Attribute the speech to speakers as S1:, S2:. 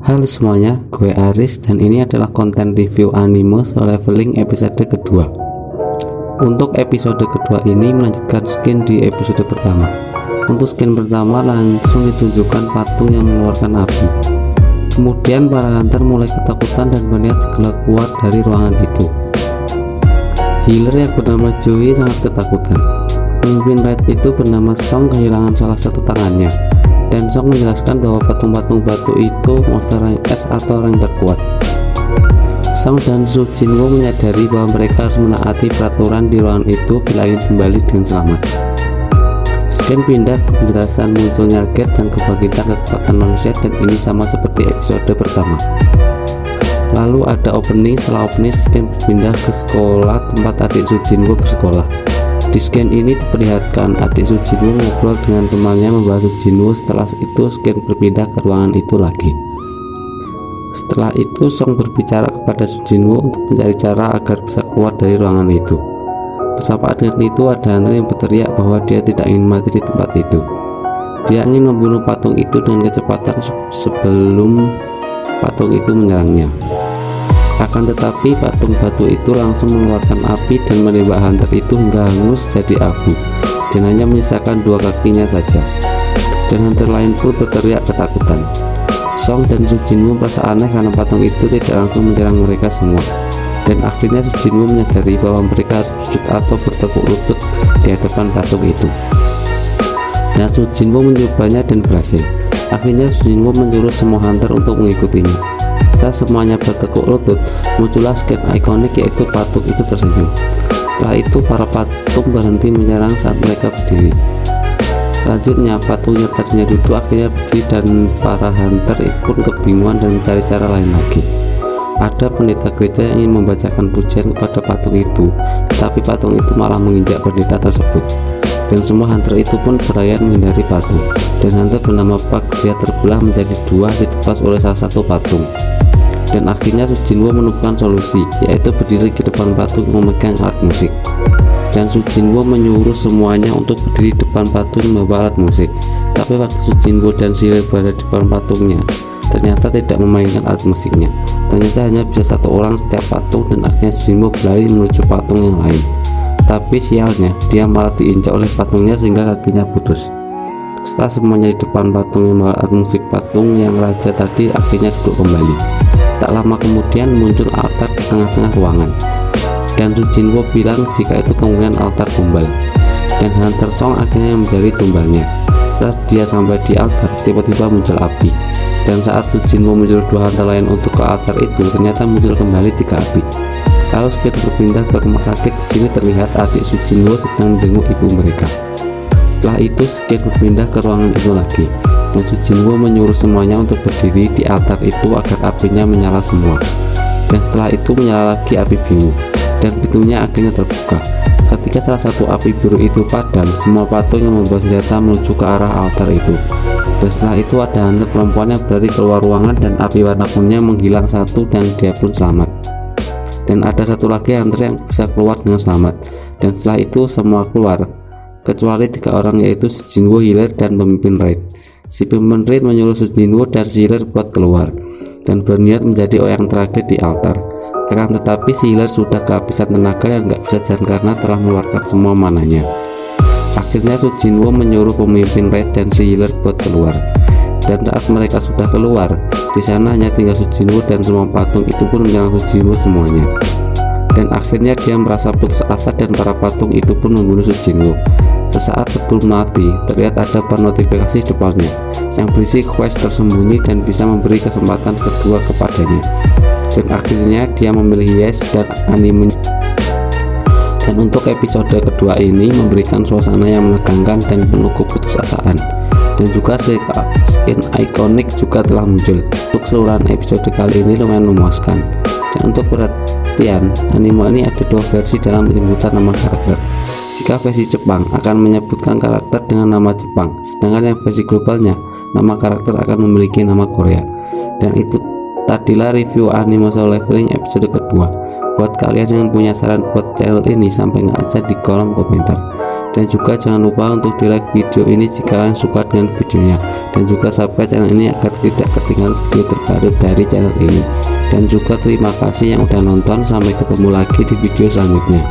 S1: Halo semuanya, gue Aris dan ini adalah konten review anime Solo Leveling episode kedua. Untuk episode kedua ini melanjutkan skin di episode pertama. Untuk skin pertama langsung ditunjukkan patung yang mengeluarkan api. Kemudian para hunter mulai ketakutan dan berniat segera keluar dari ruangan itu. Healer yang bernama Joey sangat ketakutan. Pemimpin raid itu bernama Song kehilangan salah satu tangannya. Dan Song menjelaskan bahwa patung-patung batu itu monster rank S atau rank terkuat. Song dan Su Jinwoo menyadari bahwa mereka harus menaati peraturan di ruangan itu bila ingin kembali dengan selamat. Scan pindah ke penjelasan munculnya gate dan kebangkitan kekuatan manusia, dan ini sama seperti episode pertama. Lalu ada opening, setelah opening Scan berpindah ke sekolah tempat adik Su Jinwoo bersekolah. Di scan ini diperlihatkan adik Su Jinwoo ngobrol dengan temannya membahas Su Jinwoo. Setelah itu scan berpindah ke ruangan itu lagi. Setelah itu Song berbicara kepada Su Jinwoo untuk mencari cara agar bisa keluar dari ruangan itu. Bersama dengan itu ada hunter yang berteriak bahwa dia tidak ingin mati di tempat itu. Dia ingin membunuh patung itu dengan kecepatan sebelum patung itu menyerangnya. Akan tetapi patung batu itu langsung mengeluarkan api dan menembak hunter itu hingga hangus jadi abu, dan hanya menyisakan dua kakinya saja. Dan hunter lain pun berteriak ketakutan. Song dan Su Jinwoo merasa aneh karena patung itu tidak langsung menyerang mereka semua. Dan akhirnya Su Jinwoo menyadari bahwa mereka harus sujud atau bertekuk lutut di hadapan patung itu. Dan Su Jinwoo menyobanya dan berhasil. Akhirnya Su Jinwoo menyuruh semua hunter untuk mengikutinya. Setelah semuanya bertekuk lutut, muncullah scan ikonik yaitu patung itu tersenyum. Setelah itu para patung berhenti menyerang saat mereka berdiri. Selanjutnya patung yang tadinya duduk akhirnya berdiri, dan para hunter pun kebingungan dan mencari cara lain lagi. Ada pendeta gereja yang ingin membacakan pujian kepada patung itu, tapi patung itu malah menginjak pendeta tersebut. Dan semua hunter itu pun berlayar menghindari patung. Dan hunter bernama Park dia terbelah menjadi dua ditepas oleh salah satu patung. Dan akhirnya Su Jinwoo menemukan solusi, yaitu berdiri di depan patung yang memegang alat musik. Dan Su Jinwoo menyuruh semuanya untuk berdiri di depan patung yang membawa alat musik. Tapi waktu Su Jinwoo dan Sealer berada di depan patungnya, ternyata tidak memainkan alat musiknya. Ternyata hanya bisa satu orang setiap patung, dan akhirnya Su Jinwoo berlari menuju patung yang lain. Tapi sialnya, dia malah diinjak oleh patungnya sehingga kakinya putus. Setelah semuanya di depan patung yang membawa alat musik, patung yang raja tadi akhirnya duduk kembali. Tak lama kemudian muncul altar di tengah-tengah ruangan, dan Su Jinwoo bilang jika itu kemungkinan altar tumbal, dan hunter Song akhirnya menjadi tumbalnya. Setelah dia sampai di altar, tiba-tiba muncul api, dan saat Su Jinwoo menyuruh dua hunter lain untuk ke altar itu, ternyata muncul kembali 3 api. Lalu Scan berpindah ke rumah sakit. Di sini terlihat adik Su Jinwoo sedang menjenguk ibu mereka. Setelah itu Scan berpindah ke ruangan itu lagi, dan Su Jinwoo menyuruh semuanya untuk berdiri di altar itu agar apinya menyala semua. Dan setelah itu menyala lagi api biru, dan pintunya akhirnya terbuka. Ketika salah satu api biru itu padam, semua patung yang membawa senjata menuju ke arah altar itu. Dan setelah itu ada hunter perempuan yang berlari keluar ruangan, dan api warna kuningnya menghilang satu dan dia pun selamat. Dan ada satu lagi hunter yang bisa keluar dengan selamat. Dan setelah itu semua keluar, kecuali 3 orang, yaitu Su Jinwoo, Healer, dan pemimpin raid. Si pemimpin raid menyuruh Su Jinwoo dan Healer buat keluar dan berniat menjadi orang yang terakhir di altar. Akan tetapi si Healer sudah kehabisan tenaga dan nggak bisa jalan karena telah mengeluarkan semua mananya. Akhirnya Su Jinwoo menyuruh pemimpin raid dan si Healer buat keluar. Dan saat mereka sudah keluar, di sana hanya tinggal Su Jinwoo, dan semua patung itu pun menyerang Su Jinwoo semuanya. Dan akhirnya dia merasa putus asa, dan para patung itu pun membunuh Su Jinwoo. Sesaat sebelum mati, terlihat ada notifikasi di depannya yang berisi quest tersembunyi dan bisa memberi kesempatan kedua kepadanya. Dan akhirnya dia memilih yes dan anime. Dan untuk episode kedua ini memberikan suasana yang menegangkan dan penuh keputusasaan. Dan juga skin ikonik juga telah muncul. Untuk keseluruhan episode kali ini lumayan memuaskan. Dan untuk perhatian, anime ini ada 2 versi dalam penyebutan nama karakter. Jika versi Jepang akan menyebutkan karakter dengan nama Jepang, sedangkan yang versi globalnya nama karakter akan memiliki nama Korea. Dan itu tadilah review anime Solo Leveling episode kedua. Buat kalian yang punya saran buat channel ini, sampai nggak aja di kolom komentar. Dan juga jangan lupa untuk di like video ini jika kalian suka dengan videonya, dan juga subscribe channel ini agar tidak ketinggalan video terbaru dari channel ini. Dan juga terima kasih yang udah nonton, sampai ketemu lagi di video selanjutnya.